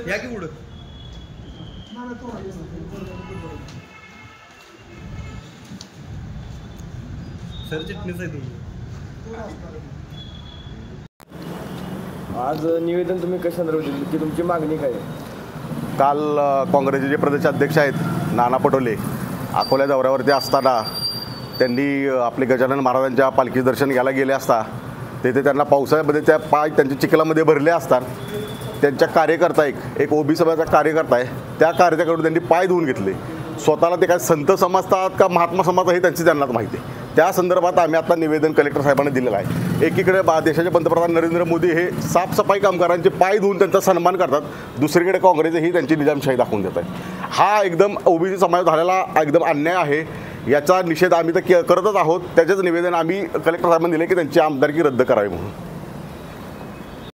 या की पुढं सर चिटणीस आहे तुम्ही. आज निवेदन तुम्ही कशावर दिलं की तुमची मागणी काय आहे? काल काँग्रेसचे जे प्रदेशाध्यक्ष आहेत नाना पटोले अकोल्या दौऱ्यावरती असताना त्यांनी आपले गजानन महाराजांच्या पालखी दर्शन घ्यायला गेले असता तेथे त्यांना पावसाळ्यामध्ये त्या पाय त्यांच्या चिखलामध्ये भरले असतात. त्यांच्या कार्यकर्ता एक ओबी समाजाचा कार्यकर्ता आहे त्या कार्यकर्त्याकडून त्यांनी पाय धुवून घेतले. स्वतःला ते काय संत समजतात का महात्मा समजतात हे त्यांनाच माहिती आहे. त्या संदर्भात आम्ही आता निवेदन कलेक्टर साहेबांना दिलेलं आहे. एकीकडे देशाचे पंतप्रधान नरेंद्र मोदी हे साफसफाई कामगारांचे पाय धुवून त्यांचा सन्मान करतात, दुसरीकडे काँग्रेसही त्यांची निजामशाही दाखवून देत आहे. हा एकदम ओबीसी समाज झालेला एकदम अन्याय आहे. याचा निषेध आम्ही तर करतच आहोत. त्याचेच निवेदन आम्ही कलेक्टर साहेबांना दिले की त्यांची आमदारकी रद्द करावी म्हणून.